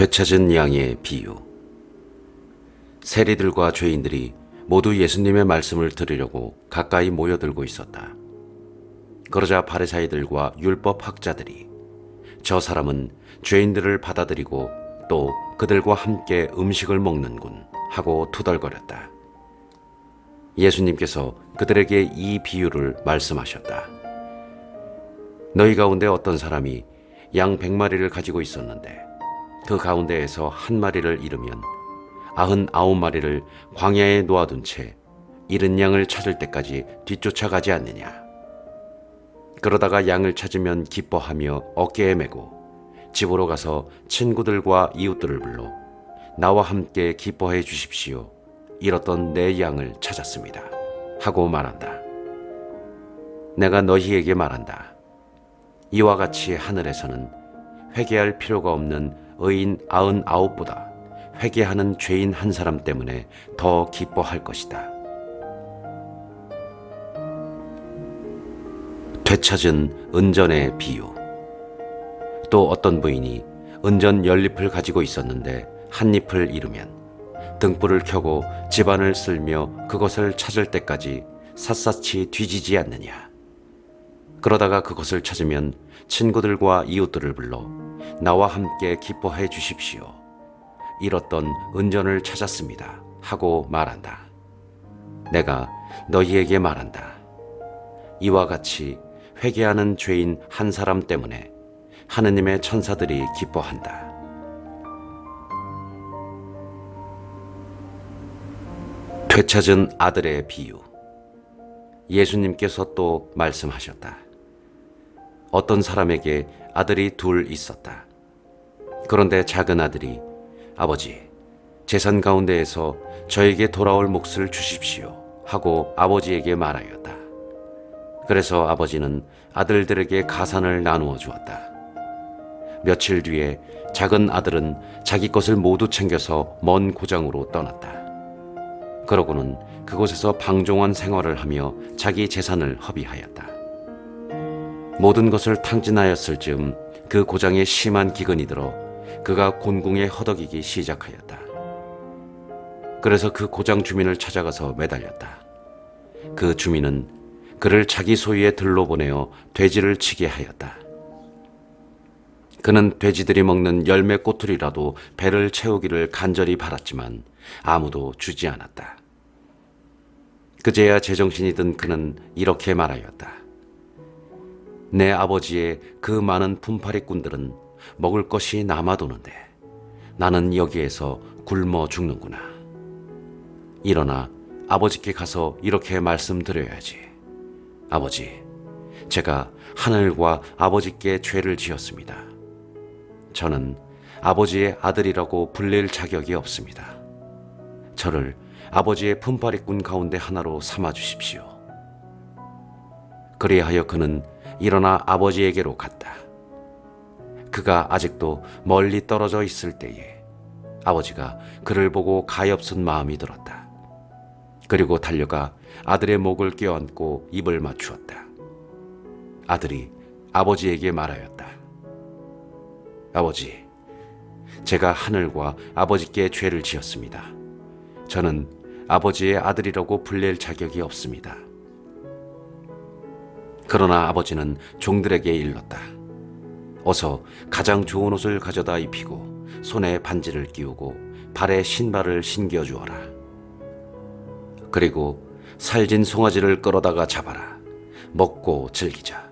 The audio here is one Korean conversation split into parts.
되찾은 양의 비유. 세리들과 죄인들이 모두 예수님의 말씀을 들으려고 가까이 모여들고 있었다. 그러자 바리사이들과 율법 학자들이 저 사람은 죄인들을 받아들이고 또 그들과 함께 음식을 먹는군 하고 투덜거렸다. 예수님께서 그들에게 이 비유를 말씀하셨다. 너희 가운데 어떤 사람이 양 100마리를 가지고 있었는데 그 가운데에서 한 마리를 잃으면 99마리를 광야에 놓아둔 채 잃은 양을 찾을 때까지 뒤쫓아가지 않느냐. 그러다가 양을 찾으면 기뻐하며 어깨에 메고 집으로 가서 친구들과 이웃들을 불러 나와 함께 기뻐해 주십시오. 잃었던 내 양을 찾았습니다. 하고 말한다. 내가 너희에게 말한다. 이와 같이 하늘에서는 회개할 필요가 없는 의인 99보다 회개하는 죄인 한 사람 때문에 더 기뻐할 것이다. 되찾은 은전의 비유. 또 어떤 부인이 은전 10잎을 가지고 있었는데 한 잎을 잃으면 등불을 켜고 집안을 쓸며 그것을 찾을 때까지 샅샅이 뒤지지 않느냐. 그러다가 그것을 찾으면 친구들과 이웃들을 불러 나와 함께 기뻐해 주십시오. 잃었던 은전을 찾았습니다. 하고 말한다. 내가 너희에게 말한다. 이와 같이 회개하는 죄인 한 사람 때문에 하느님의 천사들이 기뻐한다. 되찾은 아들의 비유. 예수님께서 또 말씀하셨다. 어떤 사람에게 아들이 둘 있었다. 그런데 작은 아들이 아버지, 재산 가운데에서 저에게 돌아올 몫을 주십시오. 하고 아버지에게 말하였다. 그래서 아버지는 아들들에게 가산을 나누어 주었다. 며칠 뒤에 작은 아들은 자기 것을 모두 챙겨서 먼 고장으로 떠났다. 그러고는 그곳에서 방종한 생활을 하며 자기 재산을 허비하였다. 모든 것을 탕진하였을 즈음 그 고장에 심한 기근이 들어 그가 곤궁에 허덕이기 시작하였다. 그래서 그 고장 주민을 찾아가서 매달렸다. 그 주민은 그를 자기 소유의 들로 보내어 돼지를 치게 하였다. 그는 돼지들이 먹는 열매 꼬투리라도 배를 채우기를 간절히 바랐지만 아무도 주지 않았다. 그제야 제정신이 든 그는 이렇게 말하였다. 내 아버지의 그 많은 품팔이꾼들은 먹을 것이 남아도는데 나는 여기에서 굶어 죽는구나. 일어나 아버지께 가서 이렇게 말씀드려야지. 아버지, 제가 하늘과 아버지께 죄를 지었습니다. 저는 아버지의 아들이라고 불릴 자격이 없습니다. 저를 아버지의 품팔이꾼 가운데 하나로 삼아 주십시오. 그리하여 그는 일어나 아버지에게로 갔다. 그가 아직도 멀리 떨어져 있을 때에 아버지가 그를 보고 가엾은 마음이 들었다. 그리고 달려가 아들의 목을 껴안고 입을 맞추었다. 아들이 아버지에게 말하였다. 아버지, 제가 하늘과 아버지께 죄를 지었습니다. 저는 아버지의 아들이라고 불릴 자격이 없습니다. 그러나 아버지는 종들에게 일렀다. 어서 가장 좋은 옷을 가져다 입히고 손에 반지를 끼우고 발에 신발을 신겨 주어라. 그리고 살진 송아지를 끌어다가 잡아라. 먹고 즐기자.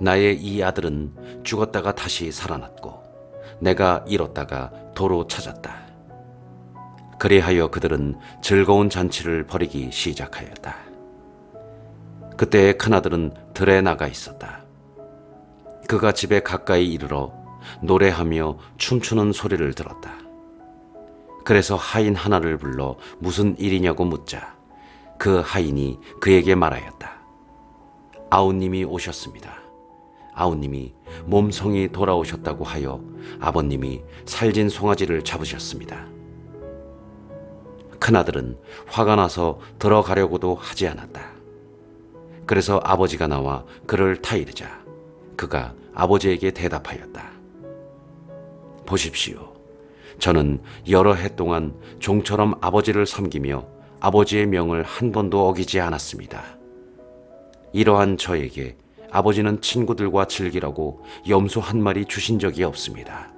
나의 이 아들은 죽었다가 다시 살아났고 내가 잃었다가 도로 찾았다. 그리하여 그들은 즐거운 잔치를 벌이기 시작하였다. 그때 큰아들은 들에 나가 있었다. 그가 집에 가까이 이르러 노래하며 춤추는 소리를 들었다. 그래서 하인 하나를 불러 무슨 일이냐고 묻자 그 하인이 그에게 말하였다. 아우님이 오셨습니다. 아우님이 몸성이 돌아오셨다고 하여 아버님이 살진 송아지를 잡으셨습니다. 큰아들은 화가 나서 들어가려고도 하지 않았다. 그래서 아버지가 나와 그를 타이르자 그가 아버지에게 대답하였다. 보십시오. 저는 여러 해 동안 종처럼 아버지를 섬기며 아버지의 명을 한 번도 어기지 않았습니다. 이러한 저에게 아버지는 친구들과 즐기라고 염소 한 마리 주신 적이 없습니다.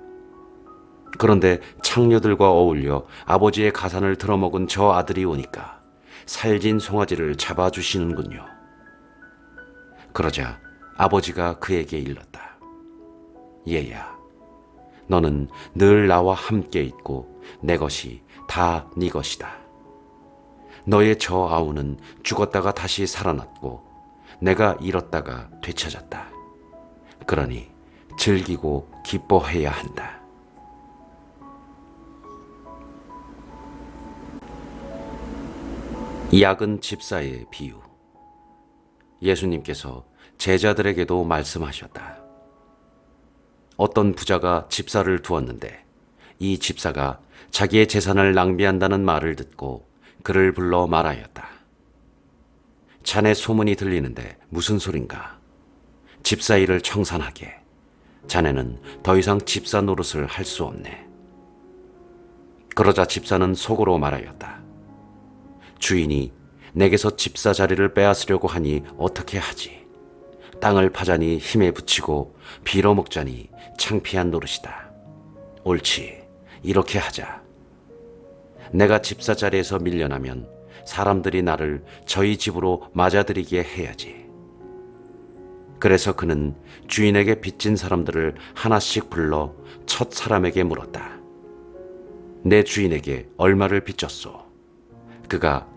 그런데 창녀들과 어울려 아버지의 가산을 들어먹은 저 아들이 오니까 살진 송아지를 잡아주시는군요. 그러자 아버지가 그에게 일렀다. 얘야, 너는 늘 나와 함께 있고 내 것이 다 네 것이다. 너의 저 아우는 죽었다가 다시 살아났고 내가 잃었다가 되찾았다. 그러니 즐기고 기뻐해야 한다. 약은 집사의 비유. 예수님께서 제자들에게도 말씀하셨다. 어떤 부자가 집사를 두었는데 이 집사가 자기의 재산을 낭비한다는 말을 듣고 그를 불러 말하였다. 자네 소문이 들리는데 무슨 소린가? 집사 일을 청산하게. 자네는 더 이상 집사 노릇을 할 수 없네. 그러자 집사는 속으로 말하였다. 주인이 내게서 집사 자리를 빼앗으려고 하니 어떻게 하지? 땅을 파자니 힘에 부치고 빌어먹자니 창피한 노릇이다. 옳지, 이렇게 하자. 내가 집사 자리에서 밀려나면 사람들이 나를 저희 집으로 맞아들이게 해야지. 그래서 그는 주인에게 빚진 사람들을 하나씩 불러 첫 사람에게 물었다. 내 주인에게 얼마를 빚졌소? 그가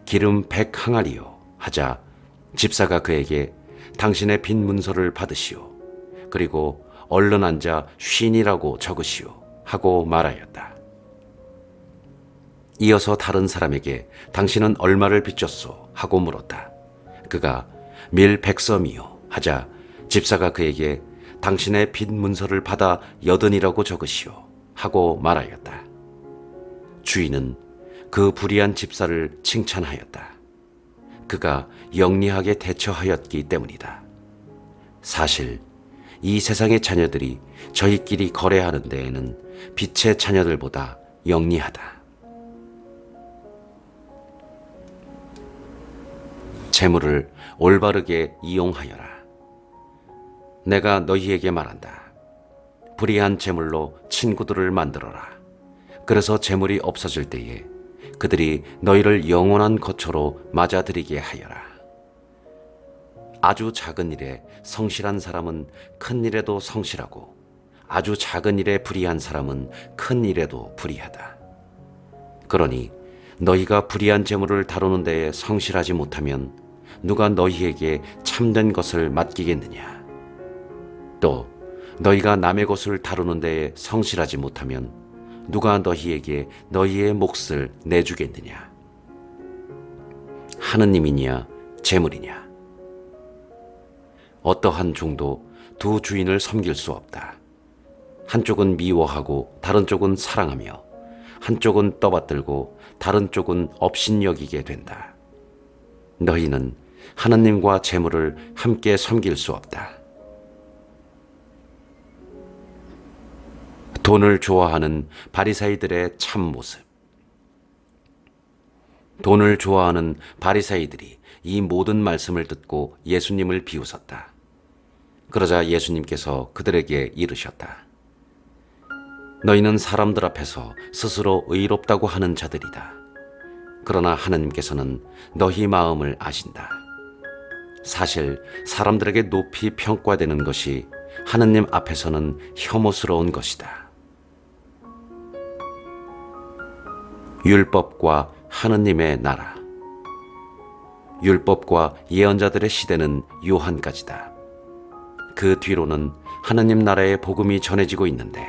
기름 100항아리요 하자 집사가 그에게 당신의 빚 문서를 받으시오. 그리고 얼른 앉아 쉰이라고 적으시오 하고 말하였다. 이어서 다른 사람에게 당신은 얼마를 빚졌소 하고 물었다. 그가 밀 100섬이요 하자 집사가 그에게 당신의 빚 문서를 받아 80이라고 적으시오 하고 말하였다. 주인은 그 불의한 집사를 칭찬하였다. 그가 영리하게 대처하였기 때문이다. 사실 이 세상의 자녀들이 저희끼리 거래하는 데에는 빛의 자녀들보다 영리하다. 재물을 올바르게 이용하여라. 내가 너희에게 말한다. 불의한 재물로 친구들을 만들어라. 그래서 재물이 없어질 때에 그들이 너희를 영원한 거처로 맞아들이게 하여라. 아주 작은 일에 성실한 사람은 큰 일에도 성실하고 아주 작은 일에 불의한 사람은 큰 일에도 불의하다. 그러니 너희가 불의한 재물을 다루는 데에 성실하지 못하면 누가 너희에게 참된 것을 맡기겠느냐? 또 너희가 남의 것을 다루는 데에 성실하지 못하면 누가 너희에게 너희의 몫을 내주겠느냐? 하느님이냐 재물이냐? 어떠한 종도 두 주인을 섬길 수 없다. 한쪽은 미워하고 다른 쪽은 사랑하며 한쪽은 떠받들고 다른 쪽은 업신여기게 된다. 너희는 하느님과 재물을 함께 섬길 수 없다. 돈을 좋아하는 바리새이들의 참모습. 돈을 좋아하는 바리새이들이 이 모든 말씀을 듣고 예수님을 비웃었다. 그러자 예수님께서 그들에게 이르셨다. 너희는 사람들 앞에서 스스로 의롭다고 하는 자들이다. 그러나 하느님께서는 너희 마음을 아신다. 사실 사람들에게 높이 평가되는 것이 하느님 앞에서는 혐오스러운 것이다. 율법과 하느님의 나라. 율법과 예언자들의 시대는 요한까지다. 그 뒤로는 하느님 나라의 복음이 전해지고 있는데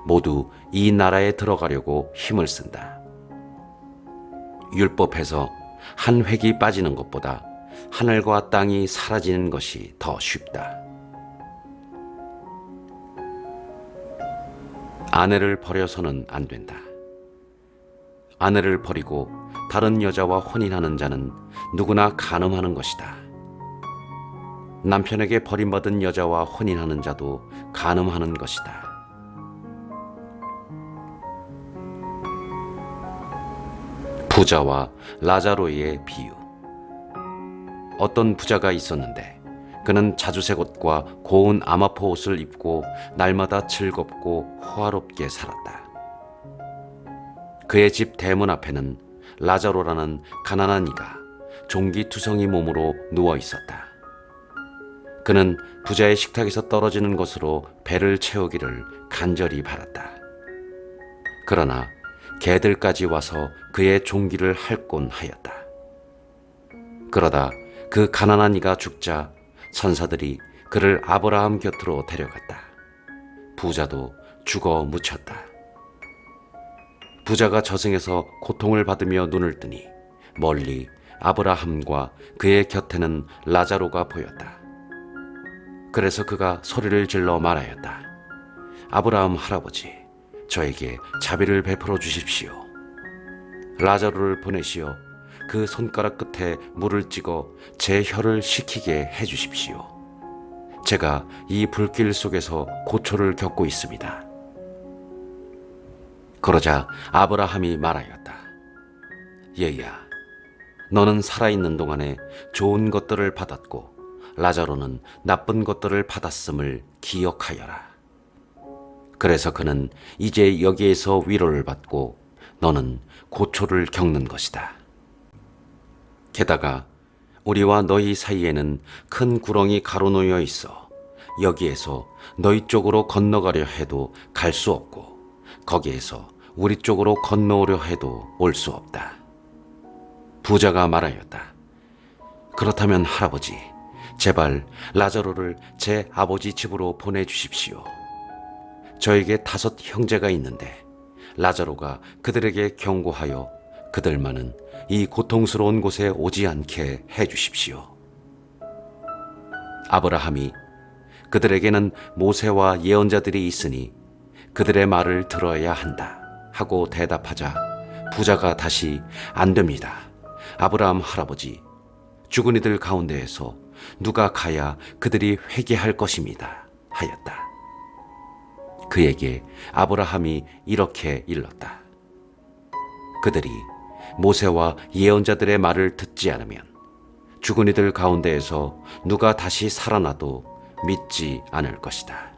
모두 이 나라에 들어가려고 힘을 쓴다. 율법에서 한 획이 빠지는 것보다 하늘과 땅이 사라지는 것이 더 쉽다. 아내를 버려서는 안 된다. 아내를 버리고 다른 여자와 혼인하는 자는 누구나 간음하는 것이다. 남편에게 버림받은 여자와 혼인하는 자도 간음하는 것이다. 부자와 라자로의 비유. 어떤 부자가 있었는데 그는 자주색 옷과 고운 아마포 옷을 입고 날마다 즐겁고 호화롭게 살았다. 그의 집 대문 앞에는 라자로라는 가난한 이가 종기투성이 몸으로 누워 있었다. 그는 부자의 식탁에서 떨어지는 것으로 배를 채우기를 간절히 바랐다. 그러나 개들까지 와서 그의 종기를 핥곤 하였다. 그러다 그 가난한 이가 죽자 천사들이 그를 아브라함 곁으로 데려갔다. 부자도 죽어 묻혔다. 부자가 저승에서 고통을 받으며 눈을 뜨니 멀리 아브라함과 그의 곁에는 라자로가 보였다. 그래서 그가 소리를 질러 말하였다. 아브라함 할아버지, 저에게 자비를 베풀어 주십시오. 라자로를 보내시어 그 손가락 끝에 물을 찍어 제 혀를 식히게 해 주십시오. 제가 이 불길 속에서 고초를 겪고 있습니다. 그러자 아브라함이 말하였다. 얘야, 너는 살아있는 동안에 좋은 것들을 받았고 라자로는 나쁜 것들을 받았음을 기억하여라. 그래서 그는 이제 여기에서 위로를 받고 너는 고초를 겪는 것이다. 게다가 우리와 너희 사이에는 큰 구렁이 가로놓여 있어 여기에서 너희 쪽으로 건너가려 해도 갈 수 없고 거기에서 우리 쪽으로 건너오려 해도 올 수 없다. 부자가 말하였다. 그렇다면 할아버지, 제발 라자로를 제 아버지 집으로 보내주십시오. 저에게 5 형제가 있는데 라자로가 그들에게 경고하여 그들만은 이 고통스러운 곳에 오지 않게 해주십시오. 아브라함이 그들에게는 모세와 예언자들이 있으니 그들의 말을 들어야 한다 하고 대답하자 부자가 다시 안 됩니다. 아브라함 할아버지, 죽은 이들 가운데에서 누가 가야 그들이 회개할 것입니다 하였다. 그에게 아브라함이 이렇게 일렀다. 그들이 모세와 예언자들의 말을 듣지 않으면 죽은 이들 가운데에서 누가 다시 살아나도 믿지 않을 것이다.